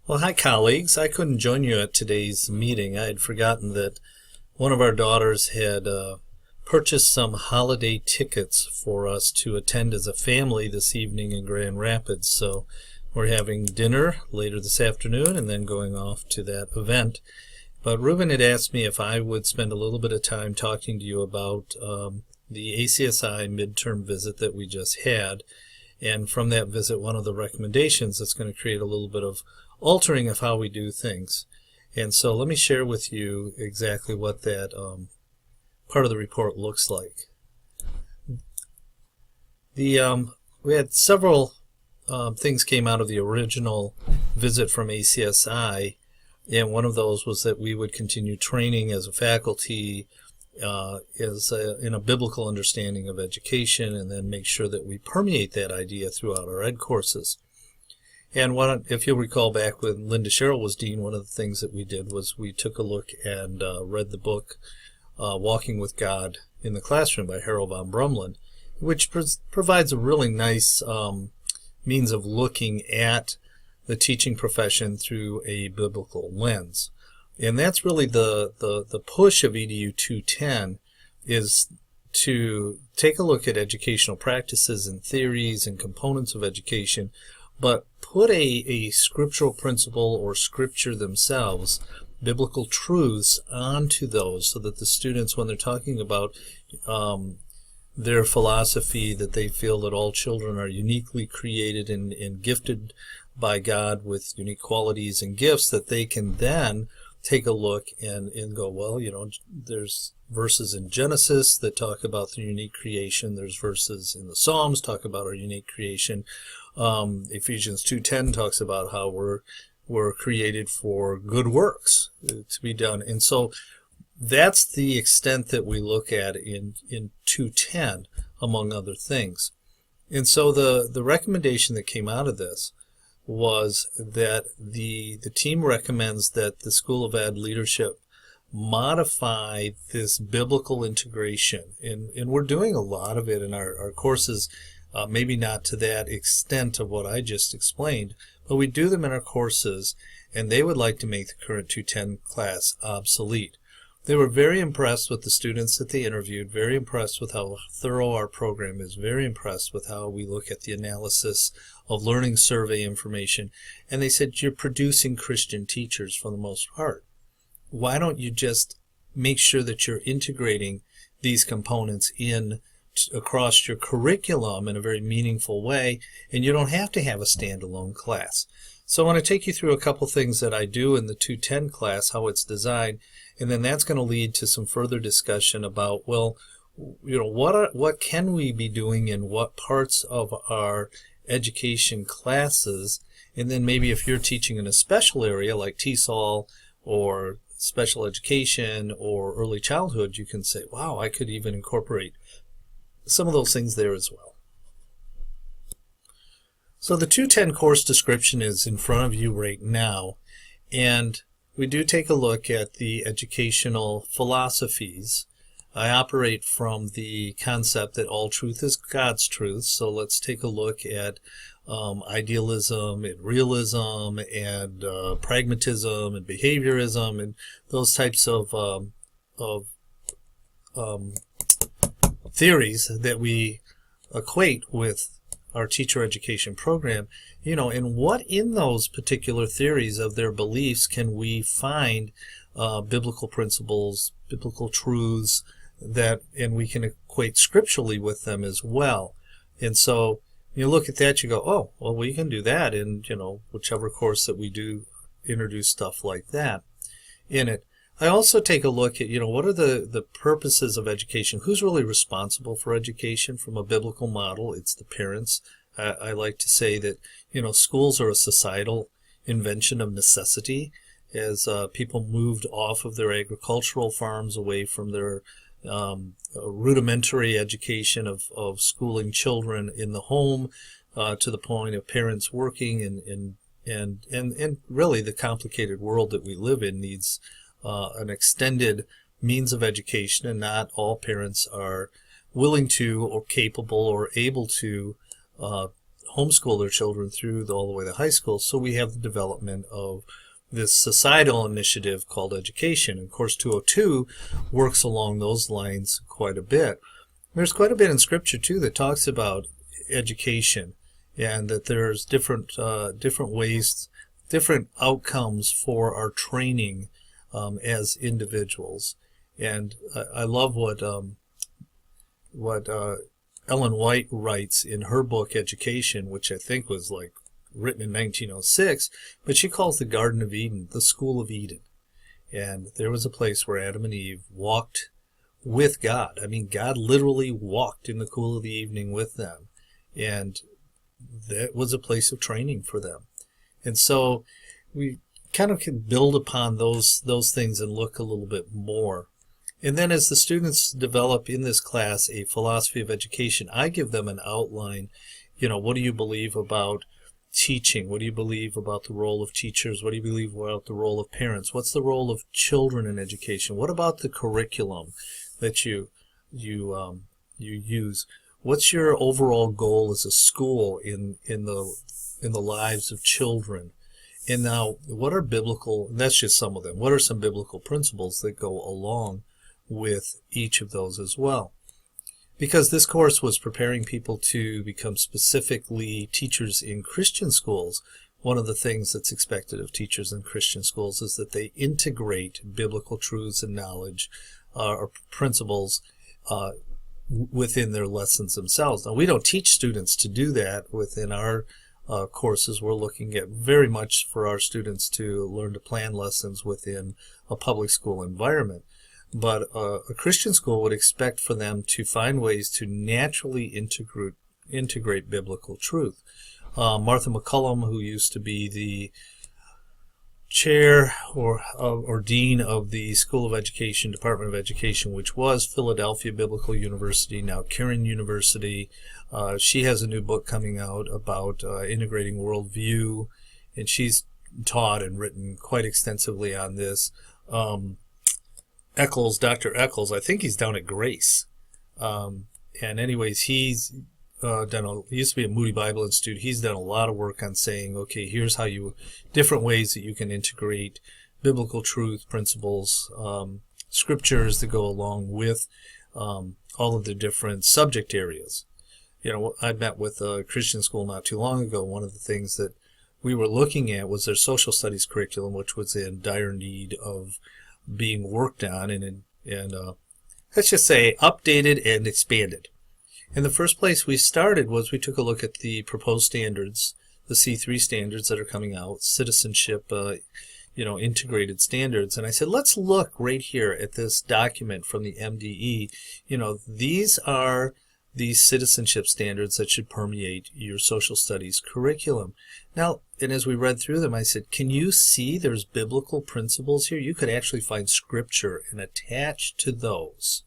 Well, hi, colleagues. I couldn't join you at today's meeting. I had forgotten that one of our daughters had purchased some holiday tickets for us to attend as a family this evening in Grand Rapids. So we're having dinner later this afternoon and then going off to that event. But Ruben had asked me if I would spend a little bit of time talking to you about the ACSI midterm visit that we just had. And from that visit, one of the recommendations that's going to create a little bit of altering of how we do things. And so let me share with you exactly what that part of the report looks like. We had several things came out of the original visit from ACSI, and one of those was that we would continue training as a faculty in a biblical understanding of education, and then make sure that we permeate that idea throughout our ed courses. And if you'll recall back when Linda Sherrill was dean, one of the things that we did was we took a look and read the book Walking with God in the Classroom by Harold von Brumlin, which provides a really nice means of looking at the teaching profession through a biblical lens. And that's really the push of EDU 210, is to take a look at educational practices and theories and components of education, but put a scriptural principle or scripture themselves, biblical truths, onto those so that the students, when they're talking about their philosophy, that they feel that all children are uniquely created and gifted by God with unique qualities and gifts, that they can then take a look and go, well, there's verses in Genesis that talk about the unique creation. There's verses in the Psalms talk about our unique creation. Ephesians 2:10 talks about how we're created for good works to be done. And so that's the extent that we look at in 210, among other things. And so the recommendation that came out of this was that the team recommends that the School of Ed leadership modify this biblical integration. And we're doing a lot of it in our courses, maybe not to that extent of what I just explained, but we do them in our courses, and they would like to make the current 210 class obsolete. They were very impressed with the students that they interviewed, very impressed with how thorough our program is, very impressed with how we look at the analysis of learning survey information. And they said, you're producing Christian teachers for the most part. Why don't you just make sure that you're integrating these components in across your curriculum in a very meaningful way, and you don't have to have a standalone class. So I want to take you through a couple things that I do in the 210 class, how it's designed, and then that's going to lead to some further discussion about, well, what can we be doing in what parts of our education classes, and then maybe if you're teaching in a special area like TESOL or special education or early childhood, you can say, wow, I could even incorporate some of those things there as well. So the 210 course description is in front of you right now, and we do take a look at the educational philosophies. I operate from the concept that all truth is God's truth, so let's take a look at idealism and realism and pragmatism and behaviorism and those types of theories that we equate with our teacher education program, and what in those particular theories of their beliefs can we find biblical principles, biblical truths and we can equate scripturally with them as well. And so you look at that, you go, oh, well, we can do that in, whichever course that we do introduce stuff like that in it. I also take a look at, what are the purposes of education? Who's really responsible for education from a biblical model? It's the parents. I like to say that, schools are a societal invention of necessity as people moved off of their agricultural farms away from their rudimentary education of schooling children in the home to the point of parents working and really the complicated world that we live in needs an extended means of education, and not all parents are willing to or capable or able to homeschool their children through all the way to high school. So we have the development of this societal initiative called education. And Course 202 works along those lines quite a bit. There's quite a bit in Scripture, too, that talks about education, and that there's different ways, different outcomes for our training as individuals. And I love what Ellen White writes in her book Education, which I think was like written in 1906, but she calls the Garden of Eden the School of Eden. And there was a place where Adam and Eve walked with God. I mean, God literally walked in the cool of the evening with them. And that was a place of training for them. And so we kind of can build upon those things and look a little bit more. And then as the students develop in this class a philosophy of education, I give them an outline. What do you believe about teaching? What do you believe about the role of teachers? What do you believe about the role of parents? What's the role of children in education? What about the curriculum that you use? What's your overall goal as a school in the lives of children? And now, what are biblical? That's just some of them. What are some biblical principles that go along with each of those as well? Because this course was preparing people to become specifically teachers in Christian schools, one of the things that's expected of teachers in Christian schools is that they integrate biblical truths and knowledge or principles within their lessons themselves. Now, we don't teach students to do that within our courses. We're looking at very much for our students to learn to plan lessons within a public school environment. But a Christian school would expect for them to find ways to naturally integrate biblical truth. Martha McCullum, who used to be the chair or dean of the School of Education, Department of Education, which was Philadelphia Biblical University, now Cairn University. She has a new book coming out about integrating worldview, and she's taught and written quite extensively on this. Dr. Eccles, I think he's down at Grace. And anyways, he's he used to be at Moody Bible Institute. He's done a lot of work on saying, okay, here's how different ways that you can integrate biblical truth, principles, scriptures that go along with all of the different subject areas. I met with a Christian school not too long ago. One of the things that we were looking at was their social studies curriculum, which was in dire need of being worked on and let's just say updated and expanded. And the first place we started was we took a look at the proposed standards, the C3 standards that are coming out, citizenship, integrated standards. And I said, let's look right here at this document from the MDE. These are these citizenship standards that should permeate your social studies curriculum. Now, and as we read through them, I said, can you see there's biblical principles here? You could actually find scripture and attach to those.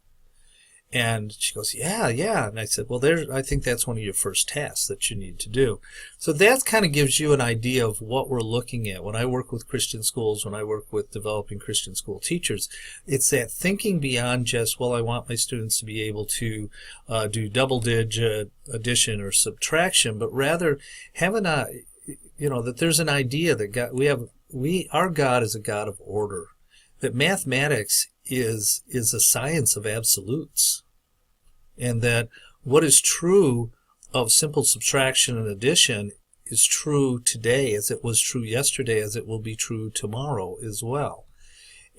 And she goes, yeah. And I said, well, I think that's one of your first tasks that you need to do. So that kind of gives you an idea of what we're looking at. When I work with Christian schools, when I work with developing Christian school teachers, it's that thinking beyond just, well, I want my students to be able to do double-digit addition or subtraction, but rather having that there's an idea that our God is a God of order, that mathematics is a science of absolutes, and that what is true of simple subtraction and addition is true today as it was true yesterday, as it will be true tomorrow as well.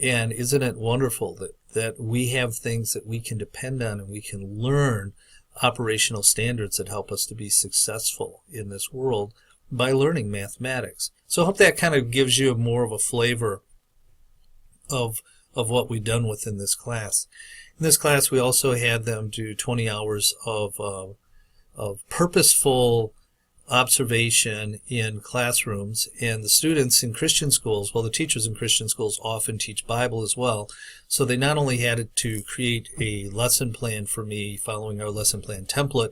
And isn't it wonderful that we have things that we can depend on and we can learn operational standards that help us to be successful in this world by learning mathematics. So I hope that kind of gives you more of a flavor of what we've done within this class. In this class, we also had them do 20 hours of purposeful observation in classrooms, and the students in Christian schools, the teachers in Christian schools often teach Bible as well, so they not only had to create a lesson plan for me following our lesson plan template,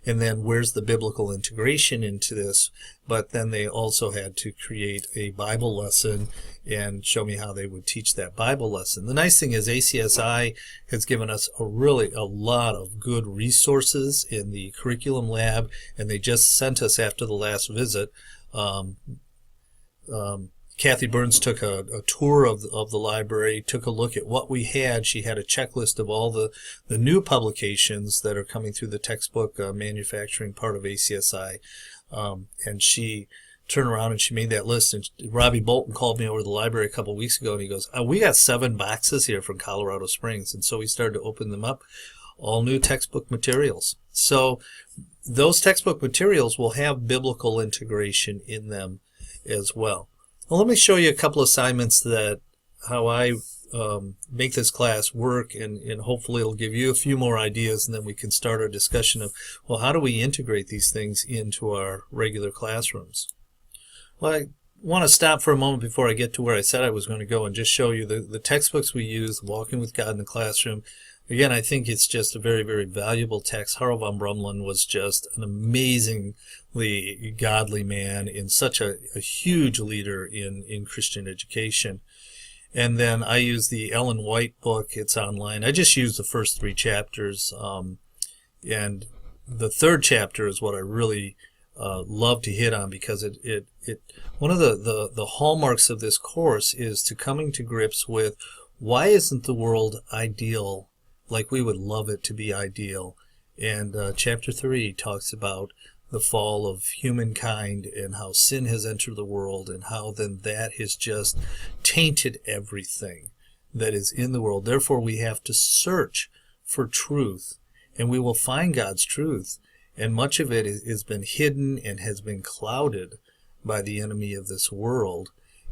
and then where's the biblical integration into this, but then they also had to create a Bible lesson and show me how they would teach that Bible lesson. The nice thing is ACSI has given us a lot of good resources in the curriculum lab, and they just sent us after the last visit. Kathy Burns took a tour of the library, took a look at what we had. She had a checklist of all the new publications that are coming through the textbook manufacturing part of ACSI. And she turned around and she made that list. And Robbie Bolton called me over to the library a couple of weeks ago, and he goes, we got 7 boxes here from Colorado Springs. And so we started to open them up, all new textbook materials. So those textbook materials will have biblical integration in them as well. Well, let me show you a couple assignments that how I make this class work, and hopefully it'll give you a few more ideas, and then we can start our discussion of, well, how do we integrate these things into our regular classrooms? Well, I want to stop for a moment before I get to where I said I was going to go and just show you the textbooks we use, Walking with God in the Classroom. Again, I think it's just a very, very valuable text. Harl von Brumlin was just an amazingly godly man and such a huge leader in Christian education. And then I use the Ellen White book. It's online. I just use the first 3 chapters. And the 3rd chapter is what I really love to hit on, because it one of the hallmarks of this course is to coming to grips with, why isn't the world ideal like we would love it to be ideal? And chapter 3 talks about the fall of humankind and how sin has entered the world, and how then that has just tainted everything that is in the world. Therefore, we have to search for truth, and we will find God's truth. And much of it has been hidden and has been clouded by the enemy of this world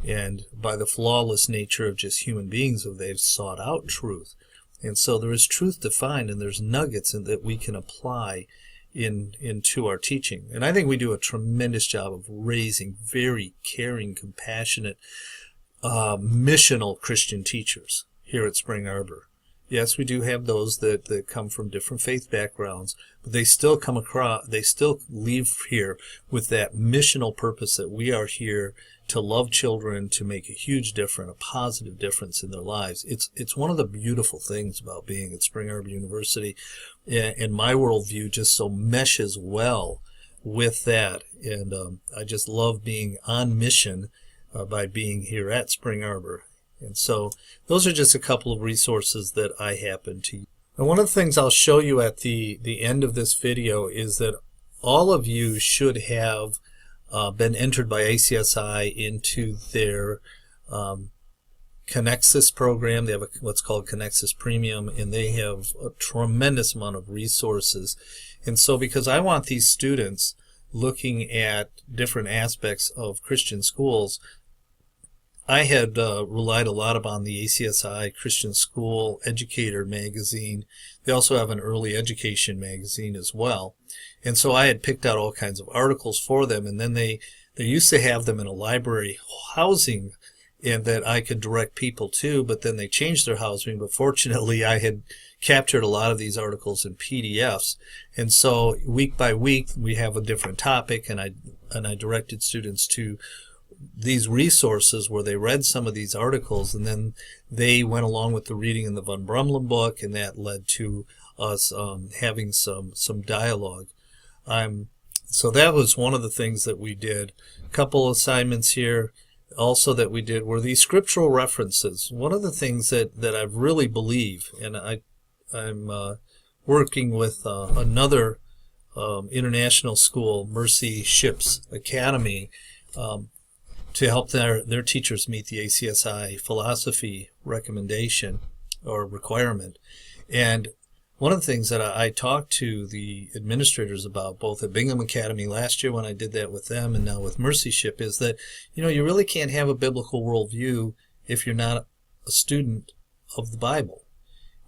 and by the flawless nature of just human beings, of they've sought out truth. And so there is truth to find, and there's nuggets that we can apply into our teaching. And I think we do a tremendous job of raising very caring, compassionate, missional Christian teachers here at Spring Arbor. Yes, we do have those that come from different faith backgrounds, but they still leave here with that missional purpose that we are here to love children, to make a huge difference, a positive difference in their lives. It's one of the beautiful things about being at Spring Arbor University, and my worldview just so meshes well with that. And I just love being on mission by being here at Spring Arbor. And so those are just a couple of resources that I happen to use. And one of the things I'll show you at the end of this video is that all of you should have been entered by ACSI into their connexes program. They have what's called connexes Premium, and they have a tremendous amount of resources. And so because I want these students looking at different aspects of Christian schools, I had relied a lot upon the ACSI Christian School Educator magazine. They also have an early education magazine as well. And so I had picked out all kinds of articles for them, and then they used to have them in a library housing and that I could direct people to, but then they changed their housing. But fortunately, I had captured a lot of these articles in PDFs. And so week by week, we have a different topic, and I directed students to these resources where they read some of these articles, and then they went along with the reading in the von Brumlin book, and that led to us having some dialogue. So that was one of the things that we did. A couple assignments here also that we did were these scriptural references. One of the things that I really believe, and I'm working with another international school, Mercy Ships Academy, to help their teachers meet the ACSI philosophy recommendation or requirement. And one of the things that I talked to the administrators about, both at Bingham Academy last year when I did that with them and now with Mercy Ship, is that, you really can't have a biblical worldview if you're not a student of the Bible.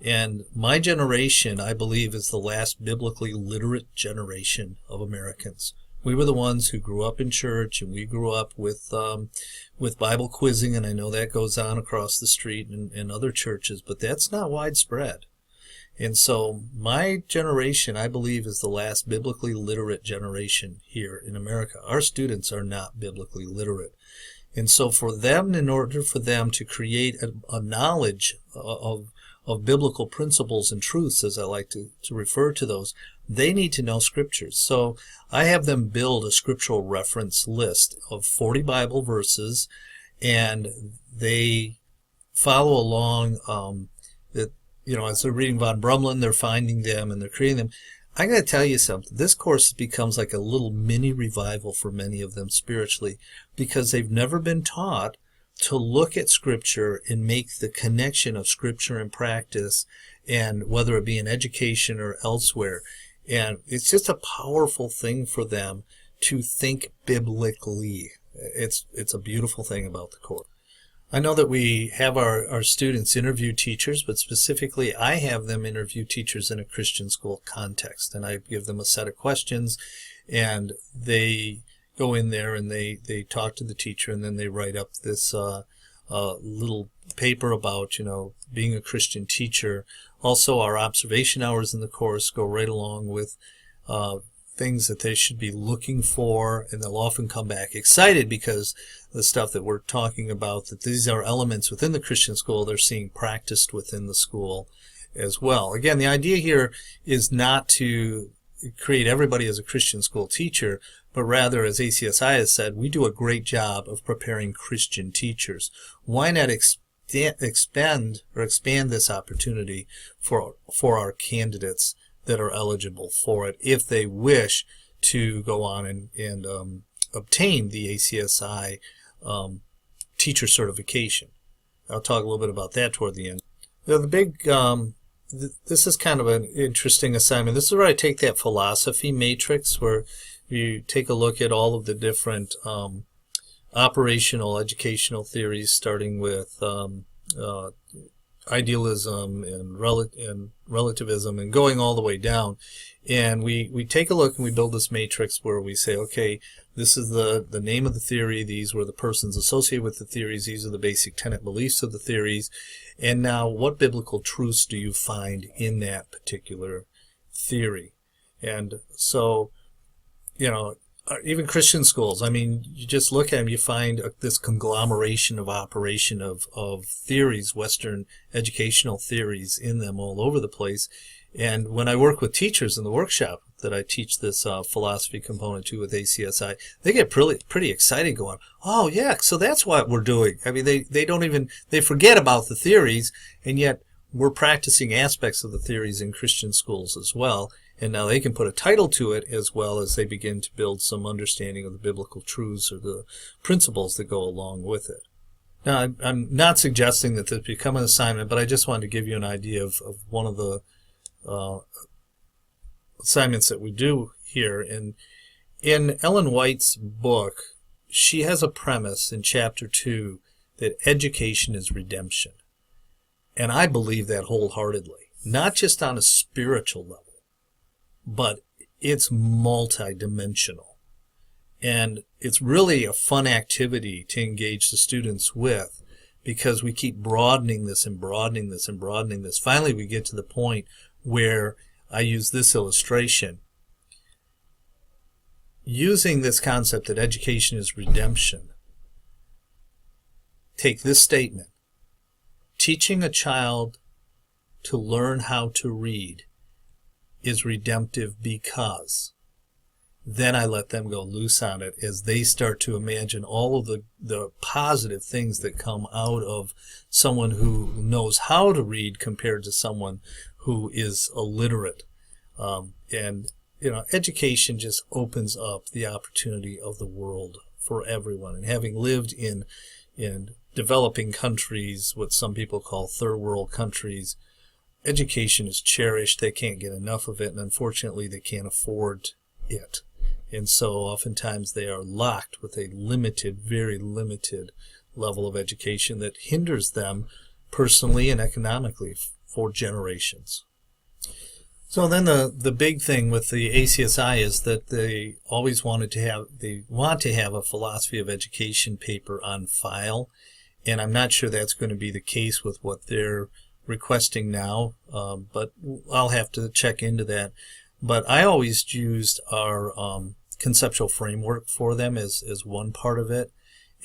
And my generation, I believe, is the last biblically literate generation of Americans. We were the ones who grew up in church, and we grew up with Bible quizzing, and I know that goes on across the street in other churches, but that's not widespread. And so my generation, I believe, is the last biblically literate generation here in America. Our students are not biblically literate. And so for them, in order for them to create a knowledge of biblical principles and truths, as I like to refer to those, they need to know scriptures. So I have them build a scriptural reference list of 40 Bible verses, and they follow along that, as they're reading von Brumlin, they're finding them and they're creating them. I got to tell you something. This course becomes like a little mini revival for many of them spiritually, because they've never been taught to look at Scripture and make the connection of Scripture and practice, and whether it be in education or elsewhere. And it's just a powerful thing for them to think biblically. It's a beautiful thing about the course. I know that we have our students interview teachers, but specifically I have them interview teachers in a Christian school context. And I give them a set of questions, and they go in there and they talk to the teacher, and then they write up this little paper about, being a Christian teacher. Also, our observation hours in the course go right along with things that they should be looking for, and they'll often come back excited because the stuff that we're talking about, that these are elements within the Christian school, they're seeing practiced within the school as well. Again, the idea here is not to create everybody as a Christian school teacher, but rather, as ACSI has said, we do a great job of preparing Christian teachers. Why not expand this opportunity for our candidates that are eligible for it, if they wish to go on and obtain the ACSI teacher certification. I'll talk a little bit about that toward the end. This is kind of an interesting assignment. This is where I take that philosophy matrix, where you take a look at all of the different operational educational theories, starting with idealism and relativism, and going all the way down. And we take a look and we build this matrix where we say, okay, this is the name of the theory, these were the persons associated with the theories, these are the basic tenet beliefs of the theories, and now what biblical truths do you find in that particular theory? And so, even Christian schools, you just look at them, you find this conglomeration of operation of theories, Western educational theories in them all over the place. And when I work with teachers in the workshop that I teach this philosophy component to with ACSI, they get pretty excited going, oh yeah, so that's what we're doing. They forget about the theories, and yet we're practicing aspects of the theories in Christian schools as well. And now they can put a title to it, as well as they begin to build some understanding of the biblical truths or the principles that go along with it. Now, I'm not suggesting that this become an assignment, but I just wanted to give you an idea of one of the assignments that we do here. And in Ellen White's book, she has a premise in chapter 2 that education is redemption. And I believe that wholeheartedly, not just on a spiritual level, but it's multidimensional. And it's really a fun activity to engage the students with, because we keep broadening this and broadening this and broadening this. Finally, we get to the point where I use this illustration. Using this concept that education is redemption, take this statement: teaching a child to learn how to read is redemptive, because then I let them go loose on it as they start to imagine all of the positive things that come out of someone who knows how to read compared to someone who is illiterate. Education just opens up the opportunity of the world for everyone. And having lived in developing countries, what some people call third world countries, education is cherished. They can't get enough of it, and unfortunately they can't afford it. And so oftentimes they are locked with a limited, very limited level of education that hinders them personally and economically for generations. So then the big thing with the ACSI is that they always want to have a philosophy of education paper on file, and I'm not sure that's going to be the case with what they're requesting now, but I'll have to check into that. But I always used our conceptual framework for them as one part of it,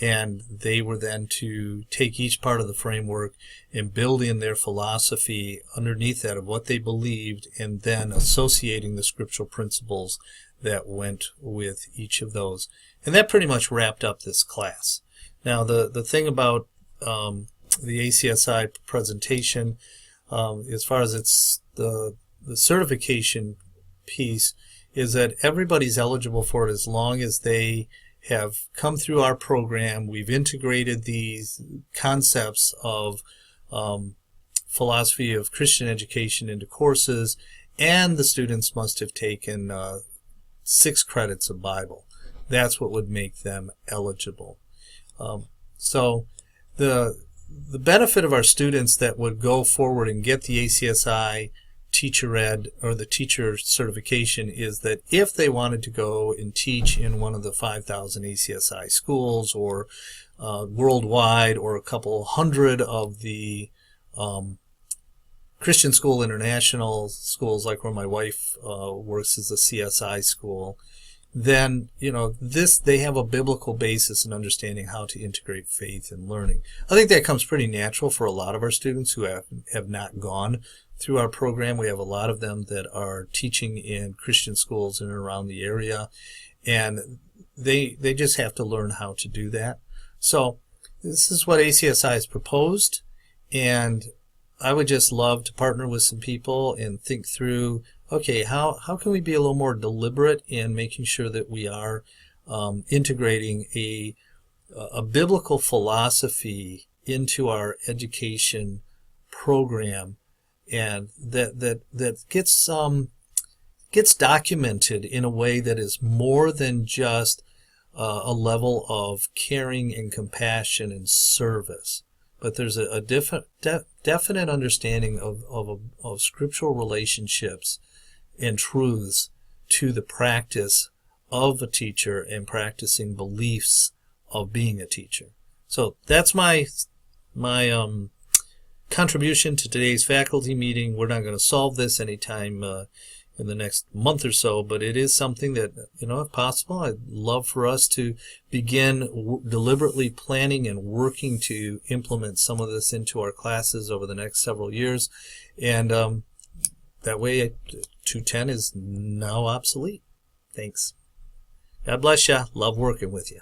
and they were then to take each part of the framework and build in their philosophy underneath that of what they believed, and then associating the scriptural principles that went with each of those. And that pretty much wrapped up this class. Now, the thing about the ACSI presentation, as far as it's the certification piece, is that everybody's eligible for it as long as they have come through our program. We've integrated these concepts of philosophy of Christian education into courses, and the students must have taken 6 credits of Bible. That's what would make them eligible. So the benefit of our students that would go forward and get the ACSI teacher ed or the teacher certification is that if they wanted to go and teach in one of the 5,000 ACSI schools, or worldwide, or a couple hundred of the Christian School International schools, like where my wife works as a CSI school, then they have a biblical basis in understanding how to integrate faith and learning. I think that comes pretty natural for a lot of our students who have not gone through our program. We have a lot of them that are teaching in Christian schools in and around the area, and they just have to learn how to do that. So this is what ACSI has proposed, and I would just love to partner with some people and think through, okay, how can we be a little more deliberate in making sure that we are integrating a biblical philosophy into our education program, and that gets documented in a way that is more than just a level of caring and compassion and service, but there's a definite understanding of scriptural relationships and truths to the practice of a teacher and practicing beliefs of being a teacher. So that's my contribution to today's faculty meeting. We're not going to solve this anytime in the next month or so, but it is something that, if possible, I'd love for us to begin deliberately planning and working to implement some of this into our classes over the next several years. And that way 210 is now obsolete. Thanks. God bless you. Love working with you.